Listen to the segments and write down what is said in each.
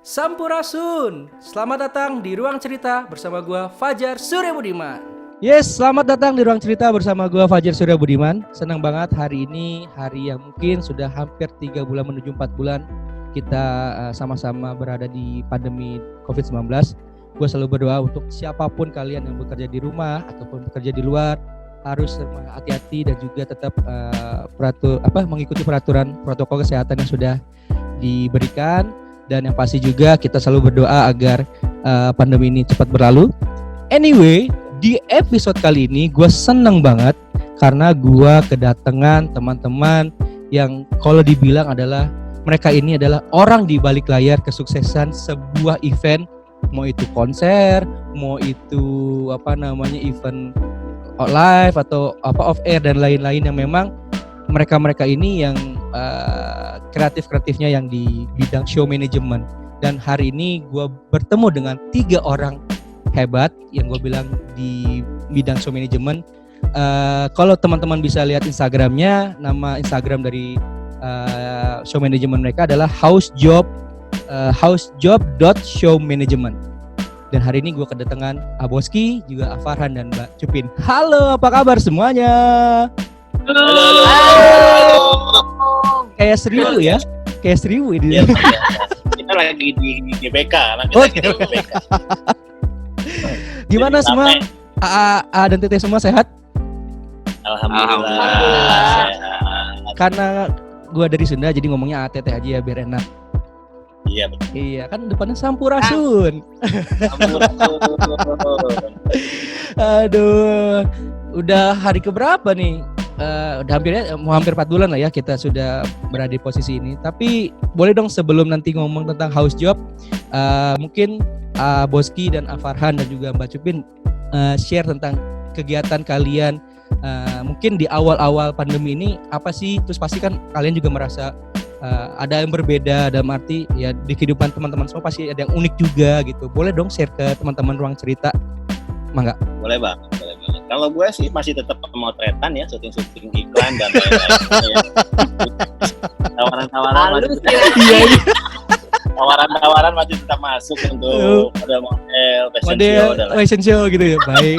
Sampurasun. Selamat datang di Ruang Cerita bersama gua Fajar Surya Budiman. Yes, selamat datang di Ruang Cerita bersama gua Fajar Surya Budiman. Senang banget hari ini, hari yang mungkin sudah hampir 3 bulan menuju 4 bulan kita sama-sama berada di pandemi COVID-19. Gua selalu berdoa untuk siapapun kalian yang bekerja di rumah ataupun bekerja di luar harus hati-hati dan juga tetap mengikuti peraturan protokol kesehatan yang sudah diberikan. Dan yang pasti juga kita selalu berdoa agar pandemi ini cepat berlalu. Anyway, di episode kali ini gue seneng banget karena gue kedatangan teman-teman yang kalau dibilang adalah mereka ini adalah orang di balik layar kesuksesan sebuah event, mau itu konser, mau itu event live atau off air dan lain-lain, yang memang mereka ini yang kreatif-kreatifnya yang di bidang show management. Dan hari ini gue bertemu dengan 3 orang hebat yang gue bilang di bidang show management. Kalau teman-teman bisa lihat Instagramnya, nama Instagram dari show management mereka adalah housejob.showmanagement. Dan hari ini gue kedatangan Aboski, juga Farhan dan Mbak Cupin. Halo, apa kabar semuanya? Halo. Kayak seribu ya? Kayak seribu ini. Ya, kita lagi di GBK. GBK. Gimana jadi semua? AA dan Tete semua sehat? Alhamdulillah. Sehat. Karena gua dari Sunda jadi ngomongnya ATT aja ya biar enak. Iya betul. Iya, kan depannya Sampurasun. Aduh. Udah hari keberapa nih? Udah hampir 4 bulan lah ya kita sudah berada di posisi ini. Tapi boleh dong sebelum nanti ngomong tentang house job, mungkin Boski dan Farhan dan juga Mbak Cupin share tentang kegiatan kalian mungkin di awal-awal pandemi ini apa sih? Terus pasti kan kalian juga merasa ada yang berbeda, dalam arti ya di kehidupan teman-teman semua pasti ada yang unik juga gitu. Boleh dong share ke teman-teman Ruang Cerita, mangga? Boleh bang. Kalau gue sih masih tetap pemotretan ya, syuting iklan dan lain-lain. Tawaran-tawaran masih tawaran masih tetap masuk untuk ada model, fashion show gitu ya. Baik.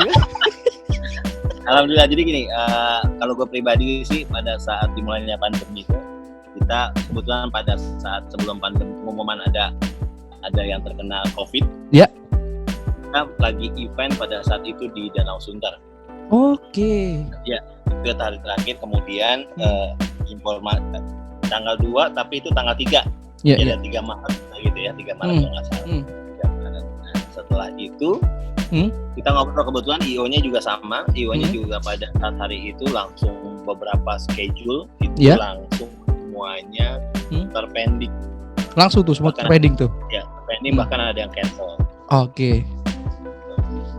Alhamdulillah. Jadi gini, kalau gue pribadi sih pada saat dimulainya pandemi itu, kita kebetulan pada saat sebelum pandemi pengumuman ada yang terkena COVID. Ya. Kita lagi event pada saat itu di Danau Sunter. Oke. Ya, itu hari terakhir. Kemudian informasi tanggal 2 tapi itu tanggal 3. Ya, ya. 3 Maret gitu ya, 3 Maret kalau nggak salah. 3 Maret. Nah, setelah itu kita ngobrol, kebetulan IO-nya juga sama. IO-nya juga pada saat hari itu langsung beberapa schedule itu langsung semuanya terpending. Langsung tuh semua terpending tuh. Ya, terpending bahkan ada yang cancel. Oke.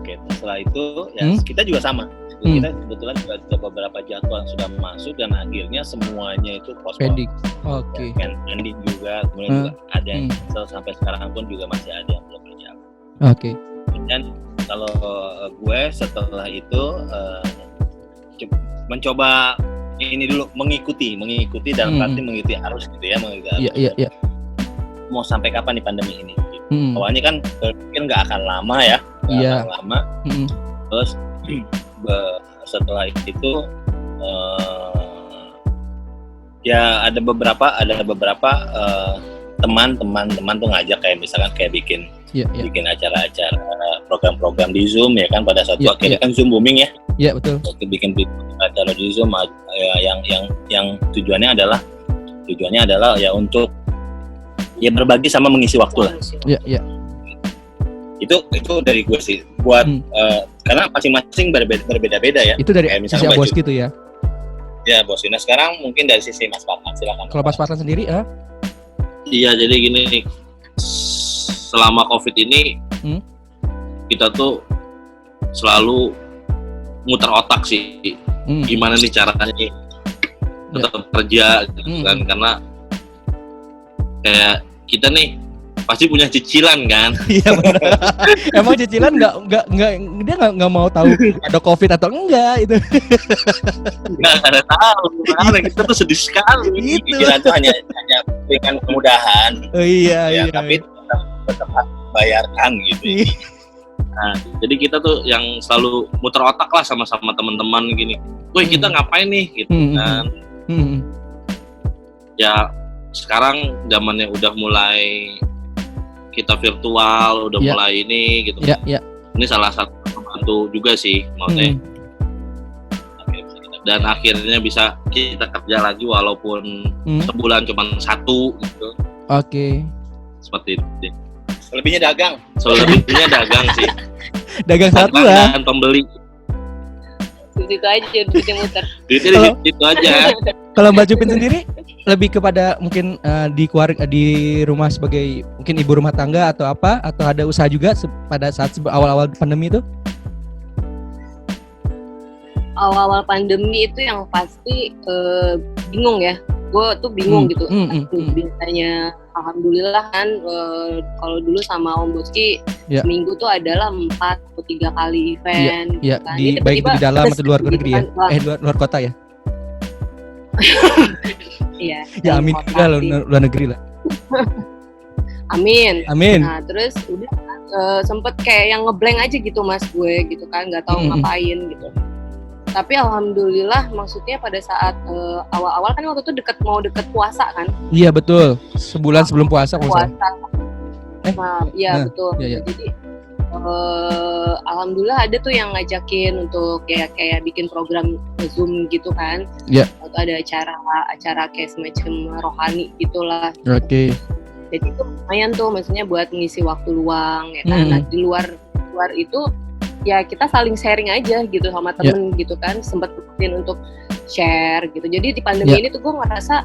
Setelah itu ya kita juga sama. Kita kebetulan juga ada beberapa jadwal yang sudah masuk dan akhirnya semuanya itu postpone. Oke. Pending juga, kemudian juga ada yang cancel sampai sekarang pun juga masih ada yang belum berjalan. Oke. Dan kalau gue setelah itu mencoba ini dulu mengikuti dalam arti mengikuti arus gitu ya, Iya. Mau sampai kapan nih pandemi ini? Gitu. Awalnya kan mungkin nggak akan lama ya. Lama. Terus setelah itu ya ada beberapa teman-teman tuh ngajak kayak misalkan kayak bikin acara-acara program-program di Zoom ya kan, pada saat itu akhirnya kan Zoom booming ya. Iya betul. Bikin acara di Zoom yang tujuannya adalah ya untuk ya berbagi sama mengisi waktu lah. Iya. Itu dari gue sih buat karena masing-masing berbeda-beda ya. Itu dari sisi Boski itu ya. Ya Boski. Nah sekarang mungkin dari sisi Mas Farhan, silakan. Kalau Mas Farhan sendiri Iya, jadi gini, selama COVID ini kita tuh selalu muter otak sih, gimana nih caranya tetap kerja gitu kan, karena kayak kita nih pasti punya cicilan kan. Iya benar. Emang cicilan nggak mau tahu ada COVID atau enggak itu. Nggak ada tahu. Karena kita tuh sedih sekali. Cicilan itu hanya dengan kemudahan. Oh iya. Tapi tetap bayarkan gitu. Nah, jadi kita tuh yang selalu muter otak lah sama teman-teman gini. Woi, kita ngapain nih gitu kan. Ya sekarang zamannya udah mulai kita virtual, udah mulai ini gitu. Ini salah satu membantu juga sih maksudnya. Dan akhirnya bisa kita kerja lagi walaupun sebulan cuma 1 gitu. Oke. Seperti itu. Selebihnya dagang. Selebihnya dagang sih. Dagang satu lah. Dan pembeli. Itu aja duitnya muter. Duitnya itu aja. Kalau Mbak Cupin sendiri lebih kepada mungkin di rumah sebagai mungkin ibu rumah tangga atau apa, atau ada usaha juga pada saat awal-awal pandemi itu? Awal-awal pandemi itu yang pasti bingung ya. Gue tuh bingung gitu. Biasanya alhamdulillah kan kalau dulu sama Om Boski seminggu tuh adalah 4 atau 3 kali event. Iya, kan. Baik di dalam atau luar negeri ya. Luar kota ya. Iya. Ya amin juga luar negeri lah. Amin. Nah terus udah sempet kayak yang ngeblank aja gitu mas gue gitu kan, nggak tahu ngapain gitu. Tapi alhamdulillah maksudnya pada saat awal-awal kan waktu itu deket puasa kan. Iya betul, sebulan sebelum puasa. Iya betul. Iya. Jadi alhamdulillah ada tuh yang ngajakin untuk kayak bikin program Zoom gitu kan. Iya. Atau ada acara kayak semacam rohani gitulah. Oke. Jadi itu lumayan tuh maksudnya buat ngisi waktu luang ya kan. Nah, di luar itu ya kita saling sharing aja gitu sama temen gitu kan, sempet bikin untuk share gitu. Jadi di pandemi ini tuh gue ngerasa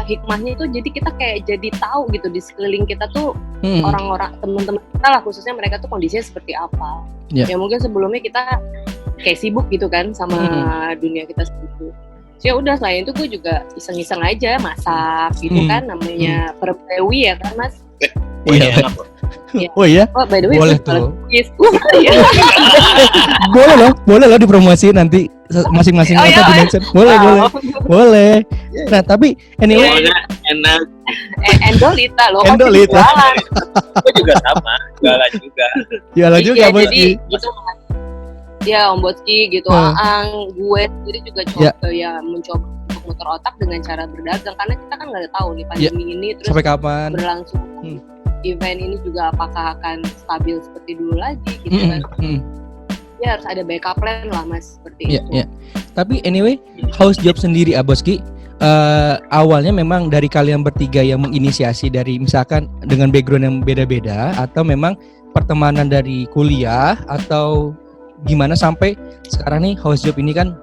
hikmahnya itu jadi kita kayak jadi tahu gitu di sekeliling kita tuh orang-orang teman-teman kita lah khususnya mereka tuh kondisinya seperti apa. Ya mungkin sebelumnya kita kayak sibuk gitu kan sama dunia kita sendiri. Ya udah selain itu gue juga iseng-iseng aja masak gitu kan, namanya perbewi ya kan mas. Iya. Oh iya? Oh by the way boleh tuh. Iya. Boleh loh dipromosi nanti masing-masing dimention. Boleh. Nah tapi anyway. Enak. Endolita loh. Endolita. Gue juga sama, jualan juga jadi gitu. Ya Om Boski gitu, Aang, gue sendiri juga mencoba untuk muter otak dengan cara berdagang karena kita kan nggak tahu nih pandemi ini terus sampai kapan berlangsung. Event ini juga apakah akan stabil seperti dulu lagi gitu kan. Ya harus ada backup plan lah mas seperti itu. Iya. Tapi anyway, house job sendiri Boski awalnya memang dari kalian bertiga yang menginisiasi dari misalkan dengan background yang beda-beda atau memang pertemanan dari kuliah atau gimana sampai sekarang nih house job ini kan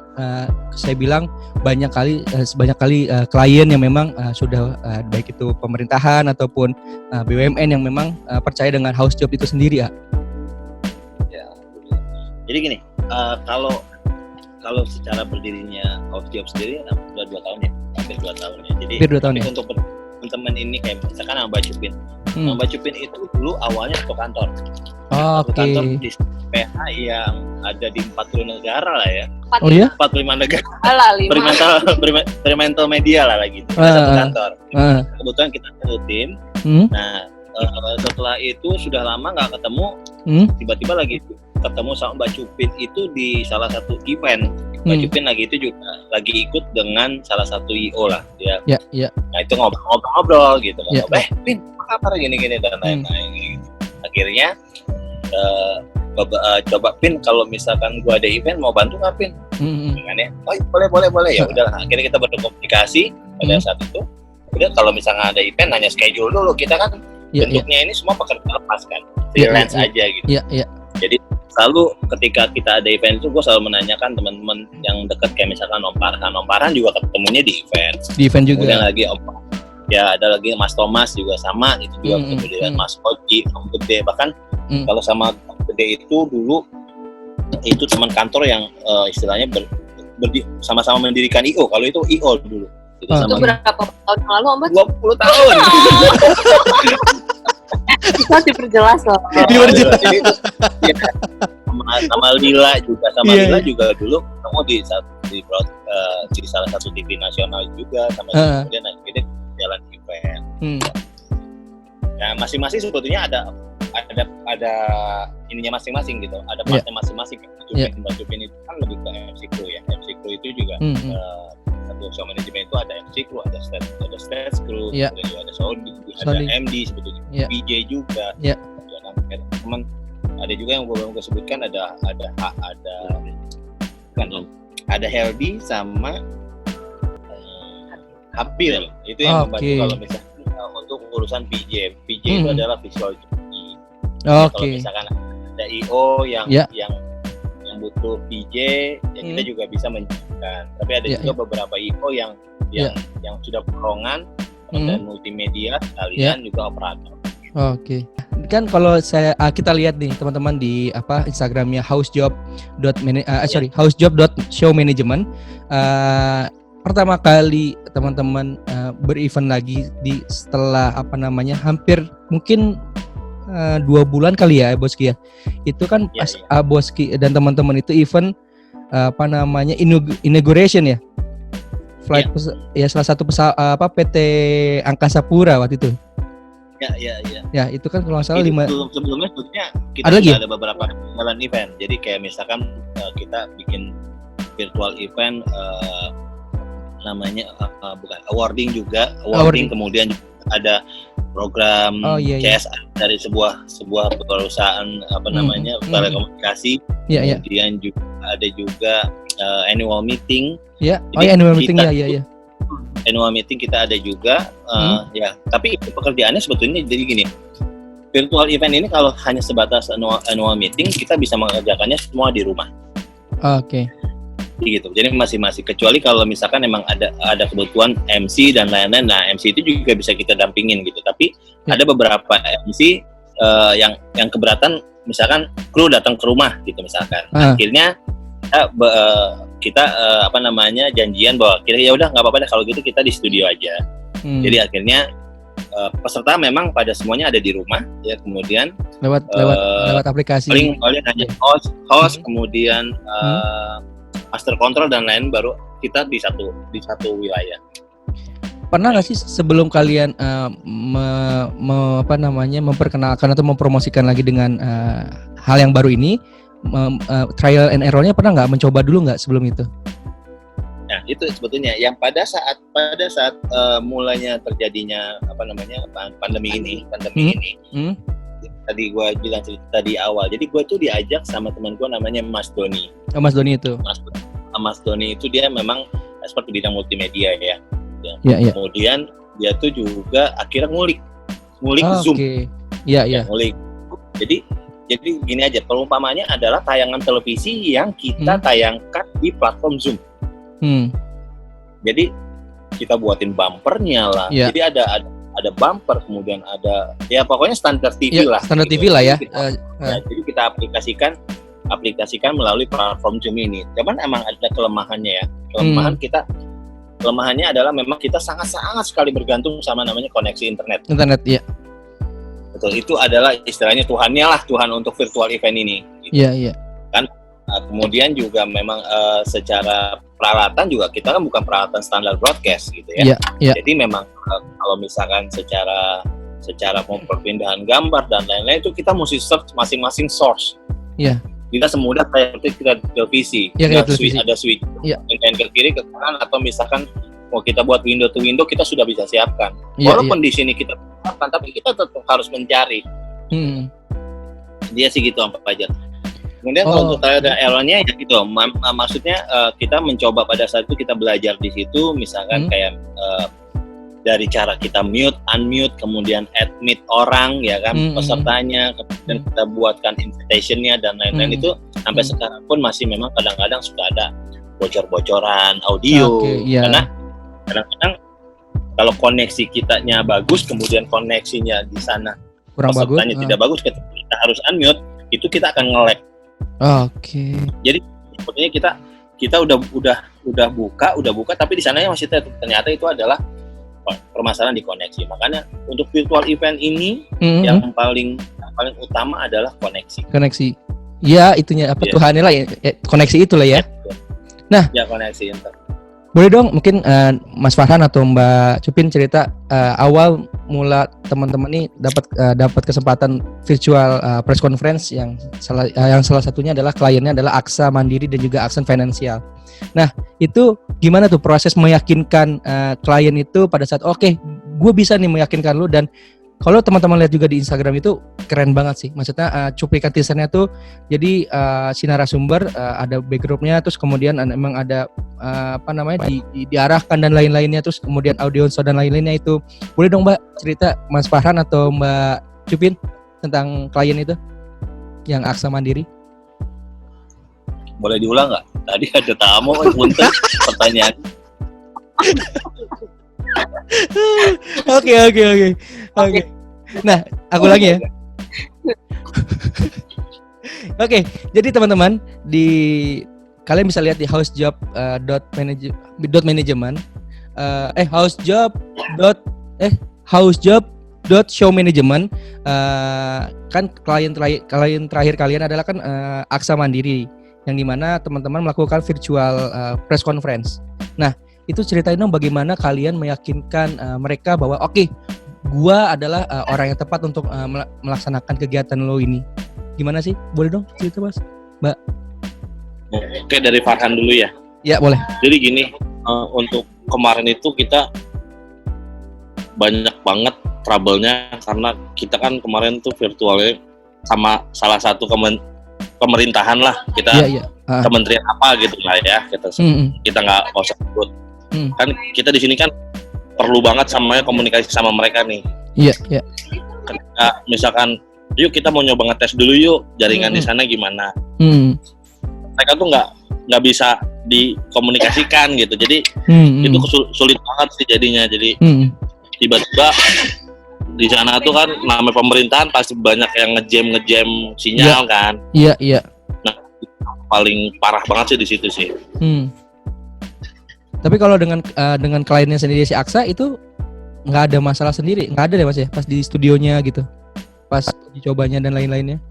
saya bilang banyak kali klien yang memang sudah baik itu pemerintahan ataupun BUMN yang memang percaya dengan house job itu sendiri ya. Jadi gini, kalau secara berdirinya house job sendiri sudah 2 tahun ya, hampir 2 tahun ya. Jadi untuk teman-teman ini kayak misalkan Mbak Cupin. Mbak Cupin itu dulu awalnya satu kantor. Kantor di PH yang ada di 40 negara lah ya. 45 negara. Fremantle Media lah lagi. Satu kantor. Kebetulan kita satu tim. Nah, setelah itu sudah lama nggak ketemu. Tiba-tiba lagi ketemu sama Mbak Cupin itu di salah satu event. Mbak Cupin lagi itu juga lagi ikut dengan salah satu IO lah dia. Iya. Nah itu ngobrol gitu kan. Pin, apa kabar gini-gini dan lain-lain gitu. Akhirnya coba Pin kalau misalkan gua ada event mau bantu nggak Pin? Kan ya? Oh boleh ya udah. Akhirnya kita berkomunikasi pada saat itu. Udah kalau misalnya ada event nanya schedule dulu, kita kan bentuknya ini semua pekerja lepas kan, freelance aja gitu. Iya. Jadi selalu ketika kita ada event itu gue selalu menanyakan teman-teman yang dekat kayak misalkan Om Parhan juga ketemunya di event. Di event juga. Kemudian lagi ada lagi Mas Thomas juga sama, itu juga ketemu dengan Mas Koji, Om Gede, bahkan kalau sama Om Gede itu dulu itu teman kantor yang istilahnya sama-sama mendirikan IO. Kalau itu IO dulu. Itu berapa tahun lalu Om? 20 tahun. Kita diperjelas loh. Jadi sama Lila juga, Lila juga dulu ketemu di salah satu TV nasional juga sama kemudian akhirnya jalan event. Nah, masing-masing sebetulnya ada ininya masing-masing gitu, ada partnya masing-masing. Mbak Jupin itu kan lebih ke MC crew ya. MC crew itu juga satu show management itu ada MC crew, ada stage crew, kemudian juga ada Saudi, ada MD sebetulnya, VJ juga. Teman ada juga yang gue belum sebutkan ada Heldi sama Habil. Itu yang membantu kalau misalnya untuk urusan VJ itu adalah visual jockey. Kalau misalkan ada IO yang butuh VJ, ya kita juga bisa menyiapkan. Tapi ada juga beberapa IO yang sudah perongan dan multimedia, kalian juga operator. Kan kalau kita lihat nih teman-teman di Instagramnya housejob.showmanagement, pertama kali teman-teman berevent lagi setelah hampir mungkin 2 bulan kali ya Boski ya. Itu kan pas Boski dan teman-teman itu event inauguration ya. Flight salah satu PT Angkasa Pura waktu itu. Ya, itu kan kalau nggak salah 5. Sebelumnya sebetulnya kita ada beberapa jalan event. Jadi kayak misalkan kita bikin virtual event namanya bukan awarding juga, kemudian ada program CSR dari sebuah perusahaan telekomunikasi. Kemudian juga ada juga annual meeting. Annual meeting Annual meeting kita ada juga. Tapi pekerjaannya sebetulnya jadi gini. Virtual event ini kalau hanya sebatas annual meeting, kita bisa mengerjakannya semua di rumah. Gitu. Jadi masing-masing, kecuali kalau misalkan memang ada kebutuhan MC dan lain-lain. Nah, MC itu juga bisa kita dampingin gitu. Tapi ada beberapa MC yang keberatan, misalkan kru datang ke rumah gitu misalkan. Akhirnya kita janjian bahwa ya udah nggak apa-apa deh kalau gitu kita di studio aja. Jadi akhirnya peserta memang pada semuanya ada di rumah ya, kemudian lewat aplikasi. Paling hanya host kemudian master control dan lain, baru kita di satu wilayah. Pernah nggak sih sebelum kalian memperkenalkan atau mempromosikan lagi dengan hal yang baru ini, trial and error-nya pernah nggak mencoba dulu nggak sebelum itu? Nah, itu sebetulnya yang pada saat mulanya terjadinya pandemi ini. Tadi gue bilang cerita di awal. Jadi gue tuh diajak sama teman gue namanya Mas Doni. Mas Doni itu. Mas Doni itu dia memang expert di bidang multimedia ya. Kemudian dia tuh juga akhirnya ngulik Zoom. Ngulik. Jadi gini aja, perumpamannya adalah tayangan televisi yang kita tayangkan di platform Zoom. Jadi kita buatin bumpernya lah. Jadi ada bumper, kemudian ada pokoknya standar TV lah. Standar TV lah ya. Jadi kita aplikasikan melalui platform Zoom ini. Cuman emang ada kelemahannya ya. Kelemahannya adalah memang kita sangat sekali bergantung sama namanya koneksi internet. Betul, itu adalah istilahnya Tuhan untuk virtual event ini. Gitu. Kan kemudian juga memang secara peralatan juga kita kan bukan peralatan standar broadcast gitu ya. Jadi memang kalau misalkan secara mau perpindahan gambar dan lain-lain itu kita mesti search masing-masing source. Tidak semudah kayak kita televisi. Ada switch yang ke kiri ke kanan, atau misalkan mau kita buat window to window kita sudah bisa siapkan. Walaupun di sini kita siapkan, tapi kita tetap harus mencari. Dia sih gitu Pak Fajar. Kemudian kalau untuk trial dan error-nya ya gitu, maksudnya kita mencoba pada saat itu kita belajar di situ, misalkan kayak dari cara kita mute, unmute, kemudian admit orang ya kan, pesertanya, kemudian kita buatkan invitation-nya dan lain-lain. Itu sampai sekarang pun masih memang kadang-kadang suka ada bocor-bocoran audio. Karena kadang-kadang kalau koneksi kitanya bagus, kemudian koneksinya di sana pesertanya tidak bagus, kita harus unmute, itu kita akan nge-lag. Jadi sebenarnya kita udah buka, tapi di sananya masih ternyata itu adalah permasalahan di koneksi. Makanya untuk virtual event ini yang paling utama adalah koneksi. Ya, itunya Tuhannya lah ya, koneksi itulah ya. Nah, koneksi internet. Boleh dong mungkin Mas Farhan atau Mbak Cupin cerita awal mula teman-teman nih dapat kesempatan virtual press conference yang salah satunya adalah kliennya adalah Aksa Mandiri dan juga Aksen Finansial. Nah, itu gimana tuh proses meyakinkan klien itu pada saat oke, gue bisa nih meyakinkan lu. Dan kalau teman-teman lihat juga di Instagram itu keren banget sih. Maksudnya cuplikan teasernya tuh jadi si narasumber ada backgroundnya, terus kemudian memang ada diarahkan dan lain-lainnya, terus kemudian audiens dan lain-lainnya itu. Boleh dong Mbak cerita Mas Farhan atau Mbak Cupin tentang klien itu yang Aksa Mandiri? Boleh diulang nggak? Tadi ada tamu punten pertanyaan. Oke. Nah, aku lagi ya. Oke, jadi teman-teman kalian bisa lihat di housejob.management housejob.showmanagement kan klien terakhir kalian adalah kan Aksa Mandiri, yang dimana teman-teman melakukan virtual press conference. Nah, itu ceritain dong bagaimana kalian meyakinkan mereka bahwa oke, gua adalah orang yang tepat untuk melaksanakan kegiatan lo ini. Gimana sih? Boleh dong cerita Mas, Mbak? Oke, dari Farhan dulu ya. Ya, boleh. Jadi gini, untuk kemarin itu kita banyak banget trouble-nya karena kita kan kemarin tuh virtualnya sama salah satu pemerintahan lah, kita kementerian apa gitu lah ya, kita nggak usah sebut. Kan kita di sini kan perlu banget komunikasi sama mereka nih. Iya. Ketika misalkan yuk kita mau nyoba ngetes dulu yuk jaringan di sana gimana. Mereka tuh nggak bisa dikomunikasikan gitu, jadi itu sulit banget sih jadinya. Jadi tiba-tiba di sana tuh kan namanya pemerintahan pasti banyak yang ngejam sinyal kan. Iya. Nah, paling parah banget sih di situ sih. Tapi kalau dengan kliennya sendiri si Aksa itu nggak ada masalah sendiri, nggak ada deh Mas ya, pas di studionya gitu, pas dicobanya dan lain-lainnya.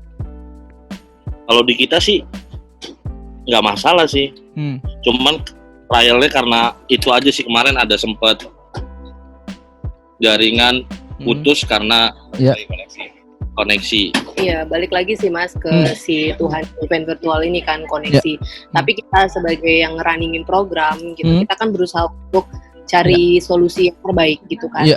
Kalau di kita sih nggak masalah sih, cuman trialnya karena itu aja sih, kemarin ada sempat jaringan putus karena koneksi. Iya, balik lagi sih Mas ke si Tuhan event virtual ini kan koneksi. Tapi kita sebagai yang runningin program gitu, kita kan berusaha untuk cari solusi yang terbaik gitu kan.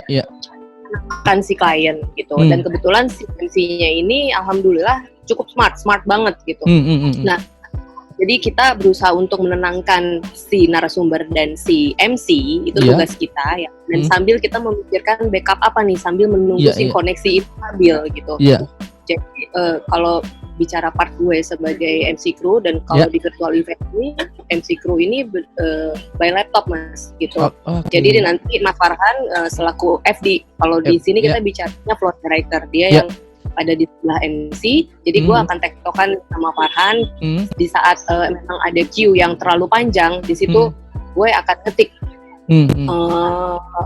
Kan si klien gitu. Dan kebetulan si MC-nya ini alhamdulillah cukup smart banget gitu. Nah, jadi kita berusaha untuk menenangkan si narasumber dan si MC, itu tugas kita ya. Dan sambil kita memikirkan backup apa nih, sambil menunggu si koneksi itu stabil gitu. Jadi kalau bicara part gue sebagai MC crew, dan kalau di virtual event ini MC crew ini by laptop Mas gitu. Jadi nanti Mas Farhan selaku FD, kalau di sini kita bicaranya floor director, dia yang ada di sebelah MC, jadi gue akan tektokan sama Farhan di saat memang ada queue yang terlalu panjang, di situ gue akan ketik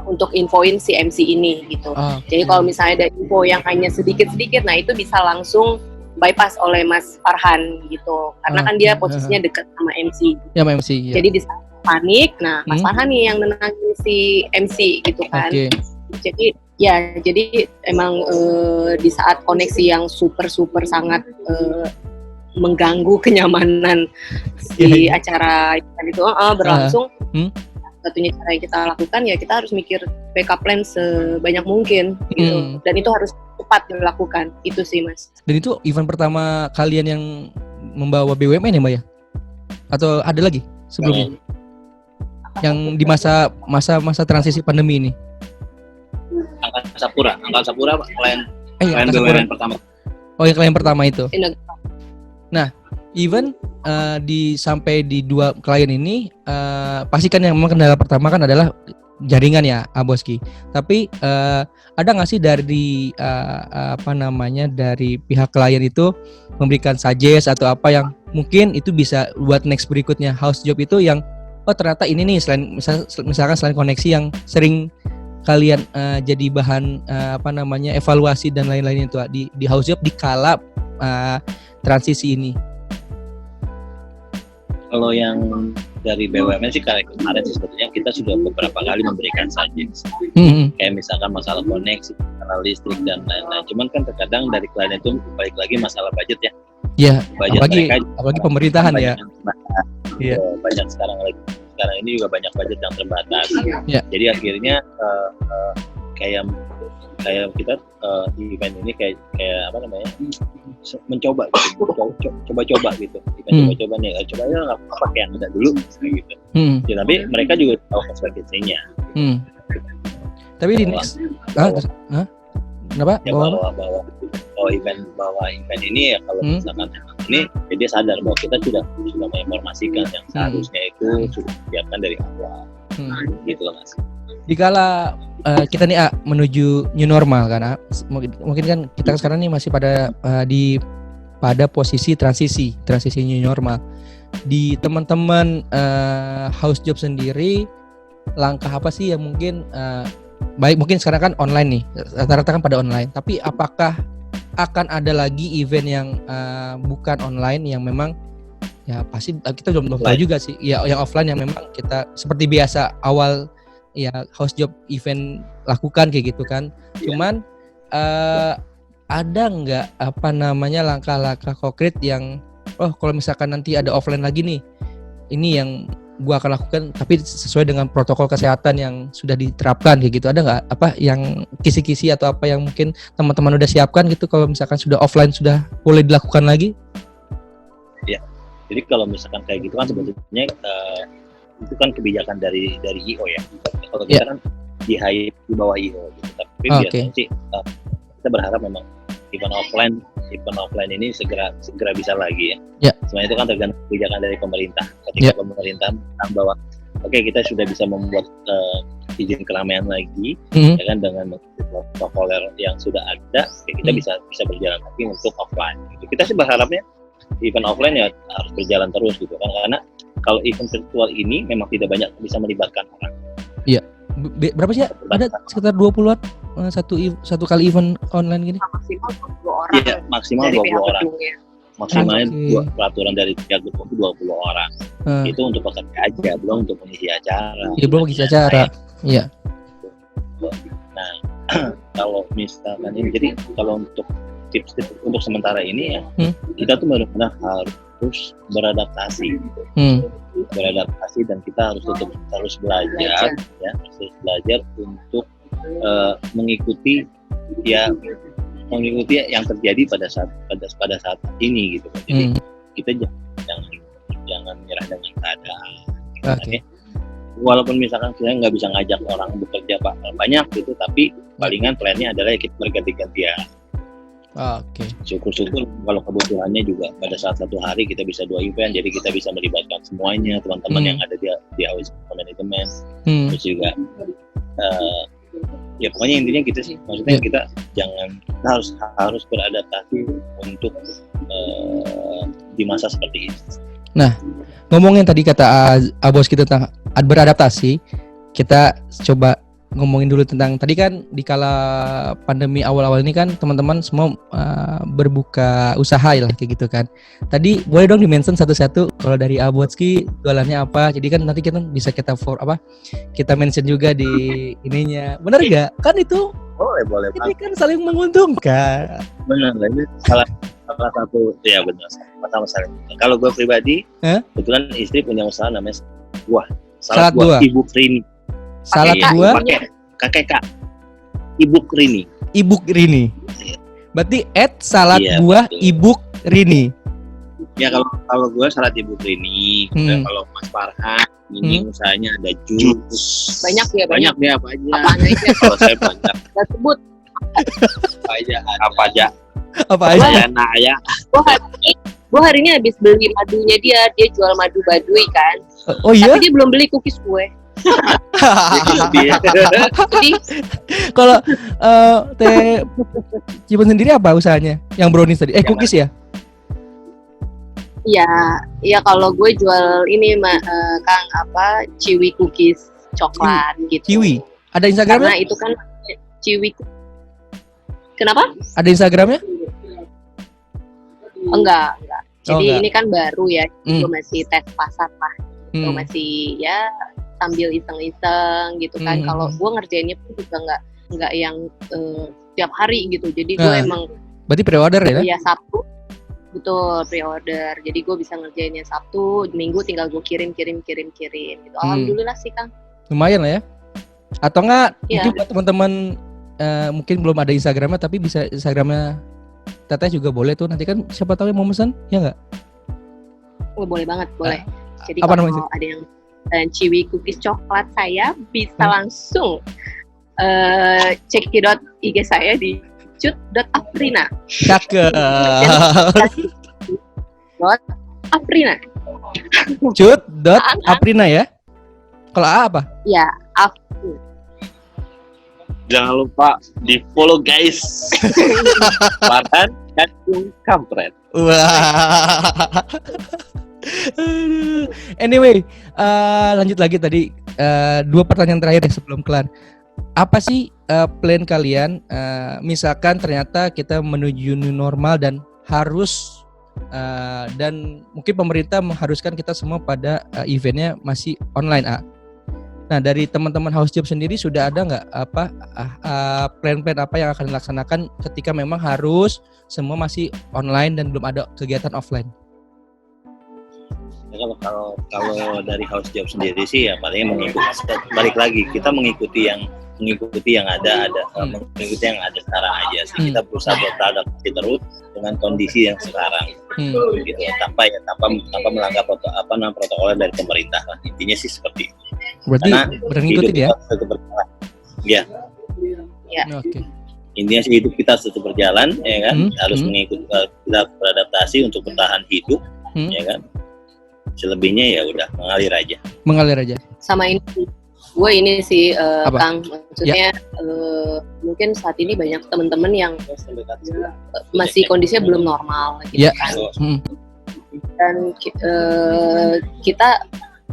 untuk infoin si MC ini gitu. Jadi kalau misalnya ada info yang hanya sedikit-sedikit, nah itu bisa langsung bypass oleh Mas Farhan gitu, karena kan dia posisinya dekat sama MC. Ya, sama MC. Ya. Jadi di saat panik, nah Mas Farhan nih yang nenangin si MC gitu kan. Jadi emang di saat koneksi yang super sangat mengganggu kenyamanan si acara itu berlangsung, satunya cara yang kita lakukan ya kita harus mikir backup plan sebanyak mungkin gitu. Dan itu harus cepat dilakukan, itu sih Mas. Dan itu event pertama kalian yang membawa BUMN ya Mbak ya? Atau ada lagi sebelumnya? Yang di masa transisi pandemi ini? Angkasa Pura klien BUMN pertama. Oh, yang klien pertama itu. Nah, even sampai di dua klien ini pasti kan yang memang kendala pertama kan adalah jaringan ya, Aboski. Tapi ada nggak sih dari dari pihak klien itu memberikan suggest atau apa yang mungkin itu bisa buat next berikutnya house job itu yang ternyata ini nih misalkan selain koneksi yang sering kalian jadi bahan evaluasi dan lain-lain itu di house job di kala transisi ini. Kalau yang dari BUMN sih kemarin sih sebetulnya kita sudah beberapa kali memberikan suggest. Kayak misalkan masalah koneksi, masalah listrik dan lain-lain. Cuman kan terkadang dari klien itu balik lagi masalah budget ya. Iya. Budget apalagi pemerintahan ya. Iya. Banyak sekarang ini juga banyak budget yang terbatas. Yeah. Jadi akhirnya kayak kita event ini kayak apa namanya, mencoba gitu, coba-coba gitu, coba nih, coba ya nggak apa-apa kayak yang ada dulu gitu. Ya, tapi mereka juga tahu konsekuensinya. Tapi di kenapa? Ya, bahwa event ini ya kalau misalkan ini, ya dia sadar bahwa kita sudah menginformasikan yang seharusnya itu sudah disiapkan dari awal. Gitu loh Mas. Dikala kita nih menuju new normal kan, mungkin kan kita sekarang nih masih pada posisi transisi new normal. Di teman-teman house job sendiri, langkah apa sih yang mungkin baik, mungkin sekarang kan online nih, rata-rata kan pada online, tapi apakah akan ada lagi event yang bukan online yang memang ya pasti kita belum tahu juga sih, ya yang offline yang memang kita seperti biasa awal ya house job event lakukan kayak gitu kan. Cuman ada nggak apa namanya langkah-langkah konkret yang kalau misalkan nanti ada offline lagi nih, ini yang gua akan lakukan tapi sesuai dengan protokol kesehatan yang sudah diterapkan kayak gitu. Ada nggak apa yang kisi-kisi atau apa yang mungkin teman-teman udah siapkan gitu kalau misalkan sudah offline sudah boleh dilakukan lagi? Ya, jadi kalau misalkan kayak gitu kan sebetulnya itu kan kebijakan dari IO ya. Kalau kita kan di bawah IO gitu. Tapi biasanya sih kita berharap memang event offline ini segera bisa lagi ya. Sebenarnya itu kan tergantung kebijakan dari pemerintah. Ketika pemerintah bahwa kita sudah bisa membuat izin keramaian lagi, ya kan, dengan protokol yang sudah ada, kita bisa berjalan lagi untuk offline. Gitu. Kita sih berharapnya event offline ya harus berjalan terus gitu kan, karena kalau event virtual ini memang tidak banyak bisa melibatkan orang. Iya. Berapa sih? Ada sekitar 20-an satu kali event online gini. Maksimal 20 orang. Iya, maksimal 20 orang. Maksimalnya peraturan dari pihak gedung 20 orang. Itu untuk pekerja aja, belum untuk pengisi acara. Iya, belum pengisi acara. Iya. Nah, kalau misalkan ini, jadi kalau untuk tips-tips untuk sementara ini ya, kita tuh benar-benar harus beradaptasi gitu. Beradaptasi dan kita harus belajar ya, harus belajar untuk mengikuti yang terjadi pada saat ini gitu. Jadi kita jangan menyerah dengan keadaan. Gitu, walaupun misalkan kita nggak bisa ngajak orang bekerja banyak gitu, tapi palingan plannya adalah kita berganti-gantian. Syukur-syukur kalau kebutuhannya juga pada saat satu hari kita bisa 2 event, jadi kita bisa melibatkan semuanya teman-teman yang ada di AWS Manajemen. Terus juga ya pokoknya intinya gitu sih, maksudnya kita harus beradaptasi untuk di masa seperti ini. Nah, ngomongin tadi kata Abos kita tentang beradaptasi, kita coba ngomongin dulu tentang tadi kan di kala pandemi awal-awal ini kan teman-teman semua berbuka usaha lah kayak gitu kan. Tadi boleh dong di-mention satu-satu kalau dari Abotski jualannya apa. Jadi kan nanti kita bisa kita mention juga di ininya. Benar enggak? Kan itu boleh. Ini kan saling menguntungkan. Benar, ini salah satu ya benar. Sama-sama. Kalau gue pribadi, kebetulan istri punya usaha namanya Salad Buah Ibu Rini. Salad Buah kakek Ibu Rini. Ibu Rini. Berarti @salad buah Ibu Rini. Ya kalau gue salad Ibu Rini. Kalau Mas Farhan ini usahanya ada jus. Banyak apa aja. Kalau saya banyak. Enggak sebut. Apa aja. Ya. Gue hari ini habis beli madunya dia jual madu Baduy kan. Oh iya? Tapi dia belum beli cookies gue. Jadi kalau Teh Cibun sendiri apa usahanya? Yang brownies tadi? Cookies ya? Iya kalau gue jual ini Kang Ciwi cookies coklat gitu. Ciwi? Ada Instagramnya? Karena itu kan Ciwi. Kenapa? Ada Instagramnya? Enggak. Jadi ini kan baru ya, gue masih tes pasar lah, gitu. Masih ya sambil iseng-iseng gitu kan. Kalau gue ngerjainnya pun juga nggak yang tiap hari gitu. Jadi gue emang. Berarti pre-order ya? Ya Sabtu, betul pre-order. Jadi gue bisa ngerjainnya Sabtu, Minggu tinggal gue kirim gitu. Alhamdulillah sih Kang. Lumayan lah ya. Atau enggak mungkin buat teman-teman mungkin belum ada Instagramnya tapi bisa Instagramnya Teteh juga boleh tuh. Nanti kan siapa tahu yang mau pesan, ya enggak? Oh, boleh banget, boleh. Jadi apa kalau namanya? ada yang ciwi cookies coklat saya bisa langsung cek IG saya di cut.afrina. Cakep. @afrina. cut.afrina ya. Kalau A apa? Ya, Jangan lupa di follow guys. Farhan Kacung Kampret. Wah. Anyway, lanjut lagi tadi 2 pertanyaan terakhir ya sebelum kelar. Apa sih plan kalian? Misalkan ternyata kita menuju new normal dan harus dan mungkin pemerintah mengharuskan kita semua pada eventnya masih online. Nah, dari teman-teman House Job sendiri sudah ada nggak plan-plan apa yang akan dilaksanakan ketika memang harus semua masih online dan belum ada kegiatan offline? Ya, kalau dari House Job sendiri sih ya paling balik lagi kita mengikuti yang ada mengikuti yang ada sekarang aja sih. Kita berusaha beradaptasi terus dengan kondisi yang sekarang gitu tanpa melanggar protokol dari pemerintah lah. Intinya sih seperti itu. Berarti ngikutin ya? Ya. Oke. Intinya sih hidup kita tetap berjalan, ya kan? Harus mengikuti, kita beradaptasi untuk bertahan hidup, ya kan? Selebihnya ya udah mengalir aja. Sama gue ini sih Kang, maksudnya mungkin saat ini banyak teman-teman yang masih kondisinya belum normal gitu kan. Dan kita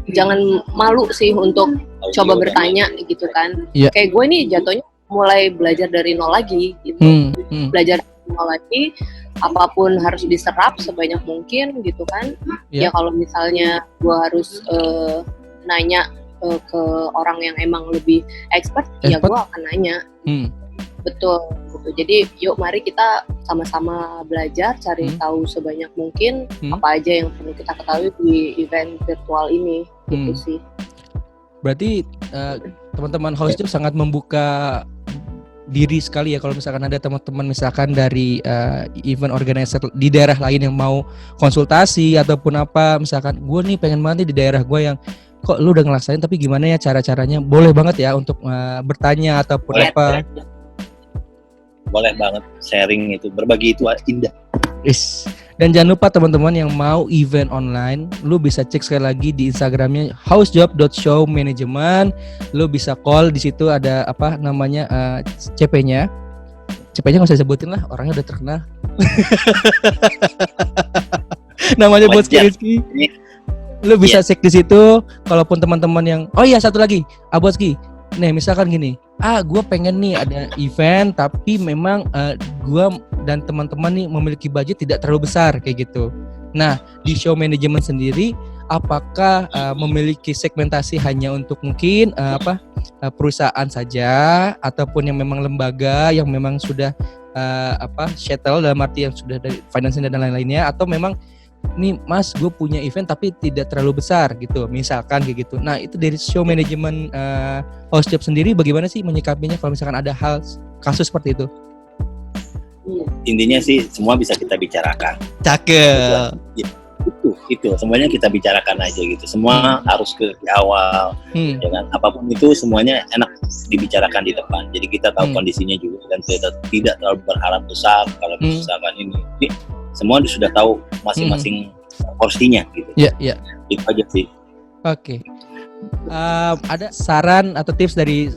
jangan malu sih untuk coba bertanya gitu kan. Kayak gue nih jatuhnya mulai belajar dari nol lagi gitu. Belajar dari nol lagi, apapun harus diserap sebanyak mungkin gitu kan. Ya kalau misalnya gue harus nanya ke orang yang emang lebih expert, ya gue akan nanya. Betul gitu. Jadi yuk mari kita sama-sama belajar, cari tahu sebanyak mungkin apa aja yang perlu kita ketahui di event virtual ini gitu sih. Berarti teman-teman House Job sangat membuka diri sekali ya kalau misalkan ada teman-teman misalkan dari event organizer di daerah lain yang mau konsultasi ataupun apa, misalkan gue nih pengen banget nih di daerah gue yang kok lu udah ngelaksanain tapi gimana ya cara-caranya, boleh banget ya untuk bertanya ataupun apa. Boleh banget sharing itu, berbagi itu indah. Dan jangan lupa teman-teman yang mau event online, lu bisa cek sekali lagi di Instagramnya housejob.showmanagement. Lu bisa call, di situ ada apa namanya CP-nya. CP-nya nggak usah sebutin lah, orangnya udah terkenal. Namanya Bos Rizky. Lu bisa cek di situ. Kalaupun teman-teman yang, oh iya satu lagi, Aboski. Nih misalkan gini, gue pengen nih ada event tapi memang gue dan teman-teman nih memiliki budget tidak terlalu besar kayak gitu. Nah di show management sendiri apakah memiliki segmentasi hanya untuk mungkin perusahaan saja ataupun yang memang lembaga yang memang sudah settle dalam arti yang sudah dari financing dan lain-lainnya, atau memang nih mas gue punya event tapi tidak terlalu besar gitu misalkan kayak gitu. Nah itu dari show management House Job sendiri bagaimana sih menyikapinya kalau misalkan ada hal kasus seperti itu? Intinya sih semua bisa kita bicarakan. Cakep. Itu semuanya kita bicarakan aja gitu. Semua harus di awal. Jangan apapun itu semuanya enak dibicarakan di depan. Jadi kita tahu kondisinya juga dan tidak terlalu berharap besar kalau misalkan ini semua sudah tahu masing-masing porsinya gitu. Iya. Itu aja sih. Oke. Ada saran atau tips dari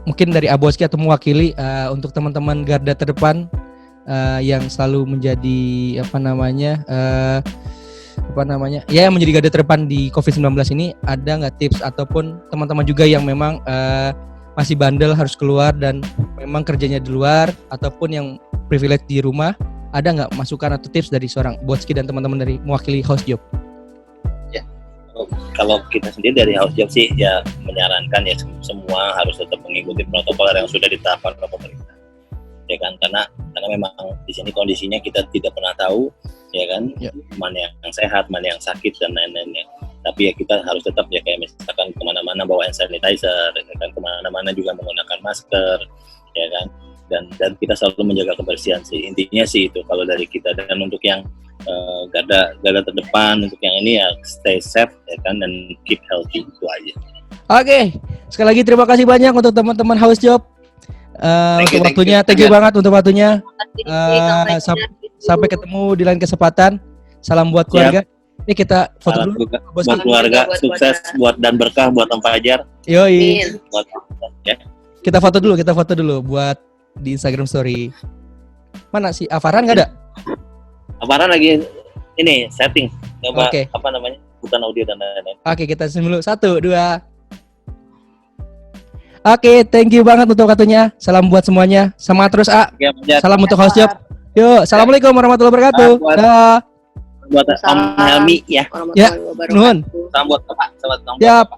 mungkin dari Aboski atau mewakili untuk teman-teman garda terdepan yang selalu menjadi menjadi garda terdepan di COVID-19 ini, ada nggak tips ataupun teman-teman juga yang memang masih bandel harus keluar dan memang kerjanya di luar ataupun yang privilege di rumah, ada nggak masukan atau tips dari seorang Botski dan teman-teman dari mewakili House Job? Ya, kalau kita sendiri dari House Job sih ya menyarankan ya semua harus tetap mengikuti protokol yang sudah ditetapkan oleh pemerintah. Ya kan, karena memang di sini kondisinya kita tidak pernah tahu, ya kan, mana yang sehat, mana yang sakit dan lain-lainnya. Tapi ya kita harus tetap ya kayak misalkan kemana-mana bawa hand sanitizer, ya kan, kemana-mana juga menggunakan masker, ya kan, dan kita selalu menjaga kebersihan sih. Intinya sih itu kalau dari kita. Dan untuk yang garda terdepan untuk yang ini ya stay safe, ya kan, dan keep healthy, itu aja. Oke, sekali lagi terima kasih banyak untuk teman-teman House Job. Untuk waktunya, thank you banget untuk waktunya. Sampai ketemu di lain kesempatan. Salam buat keluarga. Ini kita foto dulu. Buat keluarga, sukses buat dan berkah buat Om Fajar. Yoi. Ya. Kita foto dulu buat di Instagram Story. Mana sih Afaran nggak ada? Afaran lagi ini setting. Coba Oke. apa namanya? Bukan audio dan lain-lain. Oke, kita zoom dulu. 1, 2. Oke, thank you banget untuk waktunya. Salam buat semuanya. Semangat terus, A. Salam untuk House Job. Yuk, assalamualaikum warahmatullahi wabarakatuh. Buat Om Helmi ya. Ya, nuhun. Salam buat Bapak. Siap.